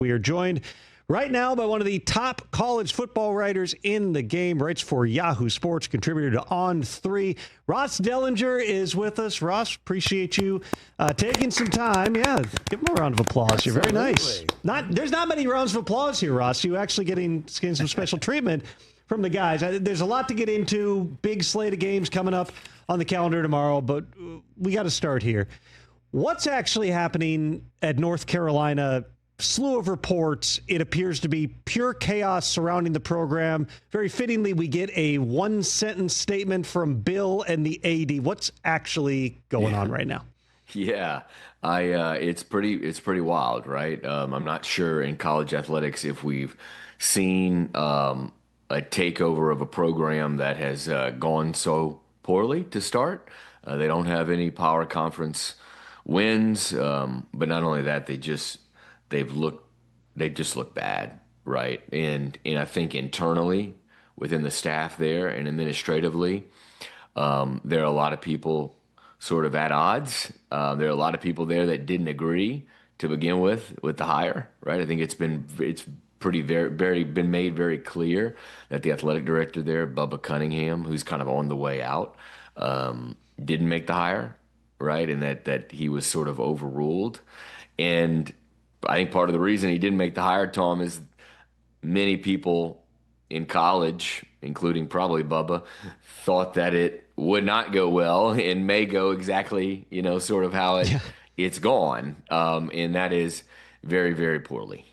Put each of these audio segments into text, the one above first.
We are joined right now by one of the top college football writers in the game, writes for Yahoo Sports, contributor to On3. Ross Dellenger is with us. Ross, appreciate you taking some time. Yeah, give him a round of applause. You're very nice. There's not many rounds of applause here, Ross. You actually getting some special treatment from the guys. There's a lot to get into. Big slate of games coming up on the calendar tomorrow, but we got to start here. What's actually happening at North Carolina? Slew of reports. It appears to be pure chaos surrounding the program. Very fittingly, we get a one-sentence statement from Bill and the AD. What's actually going on right now? Yeah, it's pretty wild, right? I'm not sure in college athletics if we've seen a takeover of a program that has gone so poorly to start. They don't have any power conference wins, but not only that, they just look bad, right? And I think internally within the staff there and administratively, there are a lot of people sort of at odds. There are a lot of people there that didn't agree to begin with the hire, right? I think it's been made very clear that the athletic director there, Bubba Cunningham, who's kind of on the way out, didn't make the hire, right? And that he was sort of overruled. And I think part of the reason he didn't make the hire, Tom, is many people in college, including probably Bubba, thought that it would not go well and may go exactly, sort of how it's gone. And that is very, very poorly.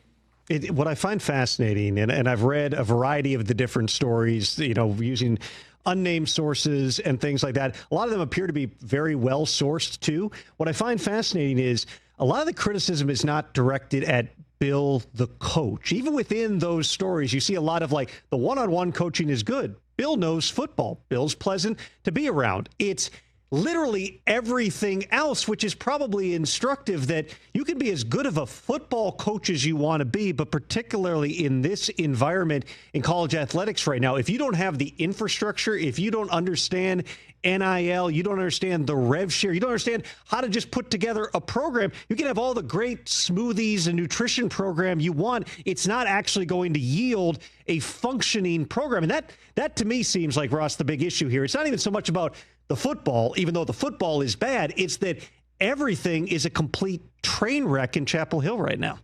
What I find fascinating, and I've read a variety of the different stories, using unnamed sources and things like that. A lot of them appear to be very well sourced too. What I find fascinating is a lot of the criticism is not directed at Bill, the coach. Even within those stories, you see a lot of like the one-on-one coaching is good. Bill knows football. Bill's pleasant to be around. It's literally everything else, which is probably instructive that you can be as good of a football coach as you want to be, but particularly in this environment in college athletics right now, if you don't have the infrastructure, if you don't understand NIL, you don't understand the rev share, you don't understand how to just put together a program, you can have all the great smoothies and nutrition program you want. It's not actually going to yield a functioning program. And that to me seems like, Ross, the big issue here. It's not even so much about the football, even though the football is bad, it's that everything is a complete train wreck in Chapel Hill right now.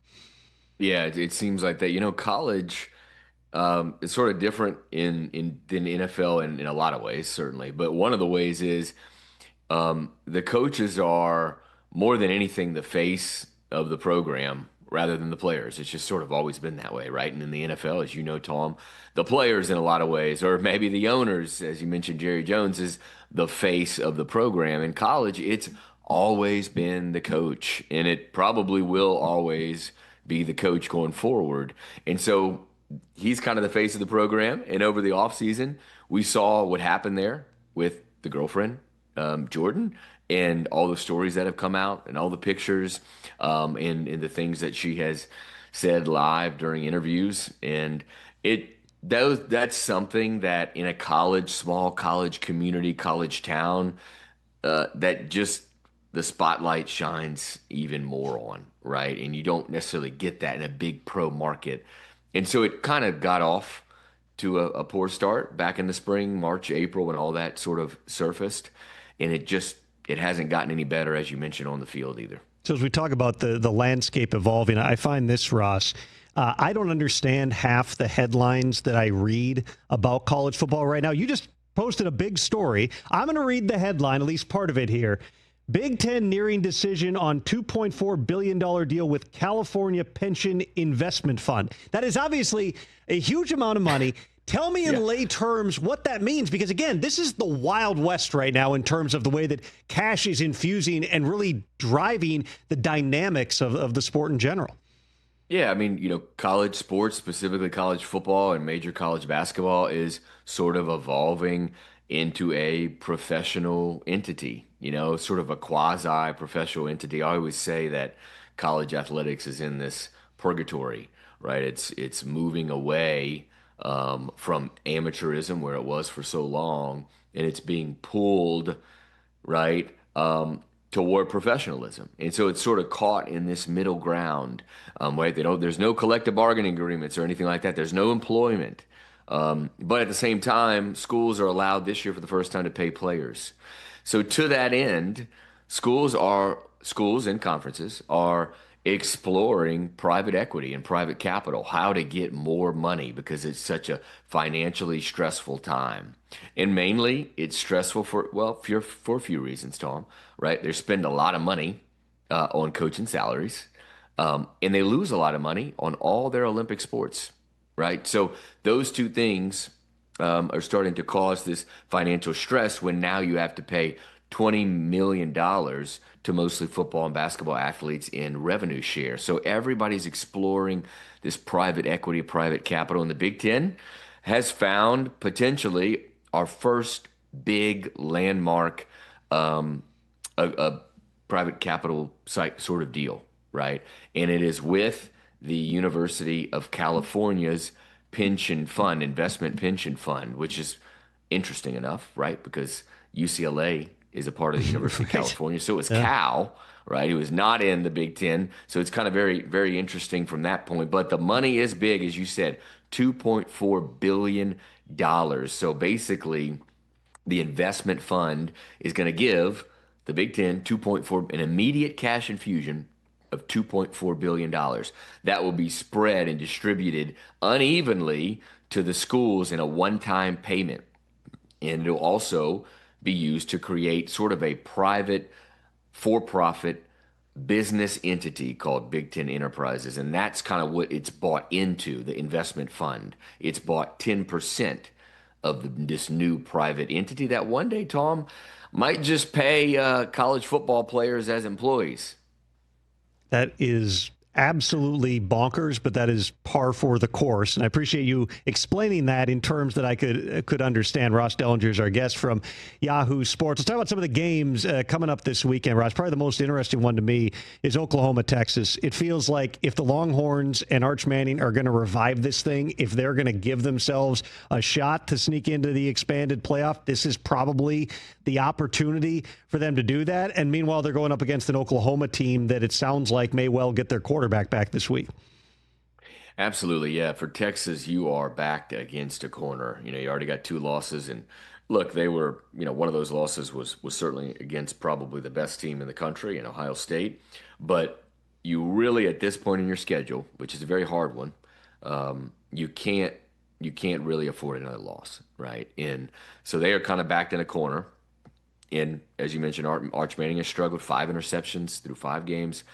Yeah, it seems like that. College is sort of different than NFL in a lot of ways, certainly. But one of the ways is the coaches are more than anything the face of the program rather than the players. It's just sort of always been that way, right? And in the NFL, as you know, Tom, the players in a lot of ways, or maybe the owners, as you mentioned, Jerry Jones is the face of the program. In college, it's always been the coach, and it probably will always be the coach going forward. And so he's kind of the face of the program. And over the offseason, we saw what happened there with the girlfriend, Jordan, and all the stories that have come out and all the pictures and the things that she has said live during interviews. And that's something that in a small college community, college town, that just the spotlight shines even more on, right? And you don't necessarily get that in a big pro market. And so it kind of got off to a poor start back in the spring, March, April, when all that sort of surfaced. And it hasn't gotten any better, as you mentioned, on the field either. So as we talk about the landscape evolving, I find this, Ross, I don't understand half the headlines that I read about college football right now. You just posted a big story. I'm going to read the headline, at least part of it here. Big Ten nearing decision on $2.4 billion deal with California Pension Investment Fund. That is obviously a huge amount of money. Tell me in lay terms what that means, because, again, this is the Wild West right now in terms of the way that cash is infusing and really driving the dynamics of the sport in general. Yeah, I mean, college sports, specifically college football and major college basketball, is sort of evolving into a professional entity, sort of a quasi-professional entity. I always say that college athletics is in this purgatory, right? It's moving away from amateurism, where it was for so long, and it's being pulled, right, toward professionalism. And so it's sort of caught in this middle ground, right? There's no collective bargaining agreements or anything like that. There's no employment. But at the same time, schools are allowed this year for the first time to pay players. So to that end, schools and conferences are exploring private equity and private capital, how to get more money because it's such a financially stressful time. And mainly it's stressful for a few reasons, Tom, right? They spend a lot of money on coaching salaries, and they lose a lot of money on all their Olympic sports, right? So those two things are starting to cause this financial stress when now you have to pay $20 million to mostly football and basketball athletes in revenue share. So everybody's exploring this private equity, private capital, and the Big Ten has found potentially our first big landmark a private capital site sort of deal, right? And it is with the University of California's pension fund, investment pension fund, which is interesting enough, right? Because UCLA is a part of the University of California. So is Cal, right? It was not in the Big Ten. So it's kind of very, very interesting from that point. But the money is big, as you said, $2.4 billion. So basically, the investment fund is going to give the Big Ten 2.4, an immediate cash infusion of $2.4 billion. That will be spread and distributed unevenly to the schools in a one-time payment. And it'll also be used to create sort of a private, for-profit business entity called Big Ten Enterprises. And that's kind of what it's bought into, the investment fund. It's bought 10% of this new private entity that one day, Tom, might just pay college football players as employees. That is absolutely bonkers, but that is par for the course. And I appreciate you explaining that in terms that I could understand. Ross Dellenger is our guest from Yahoo Sports. Let's talk about some of the games coming up this weekend, Ross. Probably the most interesting one to me is Oklahoma, Texas. It feels like if the Longhorns and Arch Manning are going to revive this thing, if they're going to give themselves a shot to sneak into the expanded playoff, this is probably the opportunity for them to do that. And meanwhile, they're going up against an Oklahoma team that it sounds like may well get their quarterback back this week. Absolutely, yeah. For Texas, you are backed against a corner. You already got two losses, and look, they were, one of those losses was certainly against probably the best team in the country in Ohio State. But you really, at this point in your schedule, which is a very hard one, you can't really afford another loss, right? And so they are kind of backed in a corner. And as you mentioned, Arch Manning has struggled, 5 interceptions through 5 games.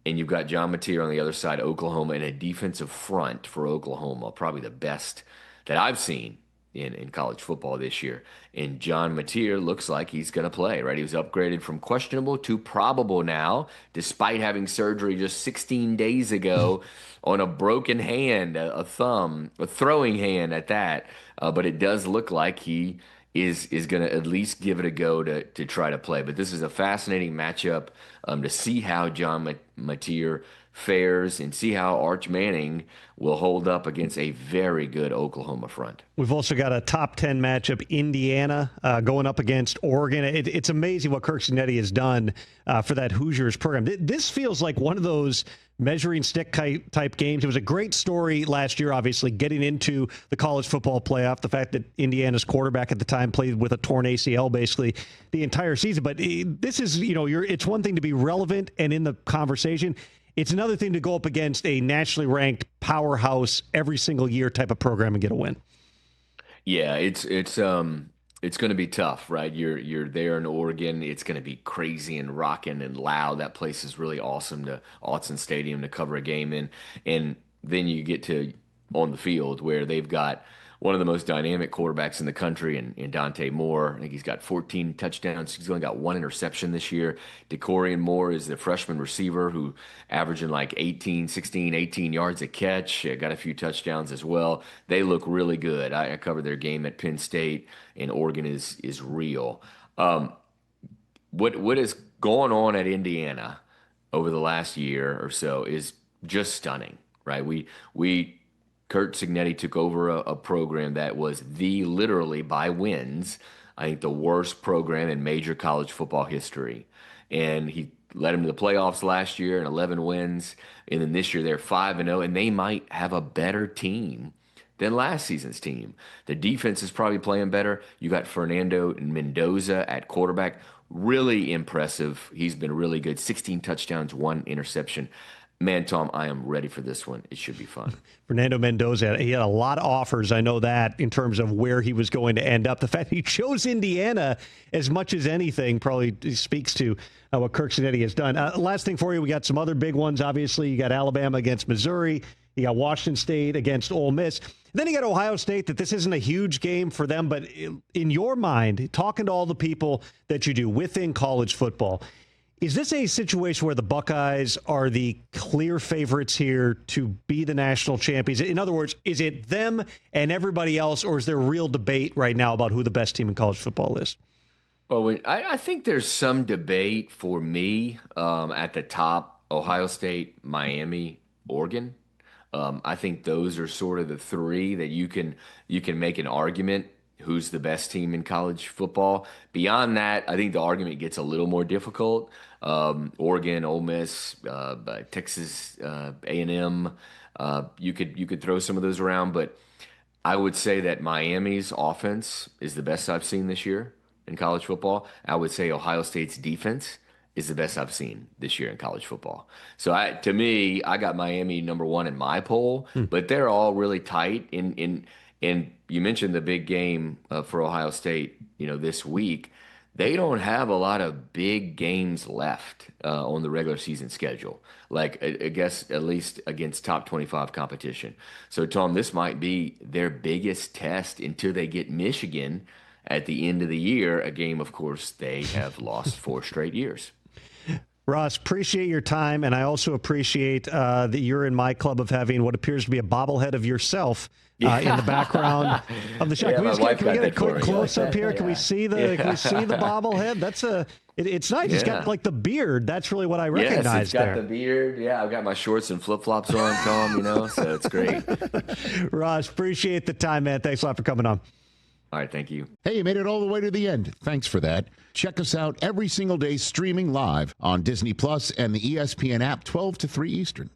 And you've got John Mateer on the other side, Oklahoma, and a defensive front for Oklahoma, probably the best that I've seen in college football this year. And John Mateer looks like he's going to play, right? He was upgraded from questionable to probable now, despite having surgery just 16 days ago on a broken hand, a thumb, a throwing hand at that. But it does look like he is going to at least give it a go to try to play. But this is a fascinating matchup to see how John Mateer fares and see how Arch Manning will hold up against a very good Oklahoma front. We've also got a top 10 matchup, Indiana going up against Oregon. It's amazing what Kirk Cignetti has done for that Hoosiers program. This feels like one of those measuring stick type games. It was a great story last year, obviously, getting into the college football playoff. The fact that Indiana's quarterback at the time played with a torn ACL basically the entire season. But this is, it's one thing to be relevant and in the conversation. It's another thing to go up against a nationally ranked powerhouse every single year type of program and get a win. Yeah, it's going to be tough, right? You're there in Oregon. It's going to be crazy and rocking and loud. That place is really awesome, to Autzen Stadium, to cover a game in. And then you get to on the field where they've got one of the most dynamic quarterbacks in the country in Dante Moore. I think he's got 14 touchdowns. He's only got 1 interception this year. DeCorian Moore is the freshman receiver who averaging like 16, 18 yards a catch. Got a few touchdowns as well. They look really good. I covered their game at Penn State, and Oregon is real. What is going on at Indiana over the last year or so is just stunning, right? Kurt Cignetti took over a program that was literally by wins, I think the worst program in major college football history. and he led them to the playoffs last year and 11 wins. And then this year they're 5-0, and they might have a better team than last season's team. The defense is probably playing better. You got Fernando Mendoza at quarterback. Really impressive. He's been really good. 16 touchdowns, 1 interception. Man, Tom, I am ready for this one. It should be fun. Fernando Mendoza, he had a lot of offers. I know that in terms of where he was going to end up. The fact he chose Indiana as much as anything probably speaks to what Kirk Cinetti has done. Last thing for you, we got some other big ones. Obviously, you got Alabama against Missouri. You got Washington State against Ole Miss. Then you got Ohio State, that this isn't a huge game for them. But in your mind, talking to all the people that you do within college football, is this a situation where the Buckeyes are the clear favorites here to be the national champions? In other words, is it them and everybody else, or is there real debate right now about who the best team in college football is? Well, I think there's some debate for me at the top: Ohio State, Miami, Oregon. I think those are sort of the three that you can make an argument who's the best team in college football. Beyond that, I think the argument gets a little more difficult. Oregon, Ole Miss, Texas A&M. You could throw some of those around, but I would say that Miami's offense is the best I've seen this year in college football. I would say Ohio State's defense is the best I've seen this year in college football. So to me, I got Miami number one in my poll, but they're all really tight. And you mentioned the big game for Ohio State, this week. They don't have a lot of big games left on the regular season schedule, like I guess at least against top 25 competition. So, Tom, this might be their biggest test until they get Michigan at the end of the year, a game, of course, they have lost 4 straight years. Ross, appreciate your time, and I also appreciate that you're in my club of having what appears to be a bobblehead of yourself in the background of the show. Can we get a quick close up here? Can we see the bobblehead? It's nice. It's got like the beard. That's really what I recognize. Yes, it's got there. The beard. Yeah, I've got my shorts and flip flops on, Tom. So it's great. Ross, appreciate the time, man. Thanks a lot for coming on. All right, thank you. Hey, you made it all the way to the end. Thanks for that. Check us out every single day streaming live on Disney Plus and the ESPN app 12 to 3 Eastern.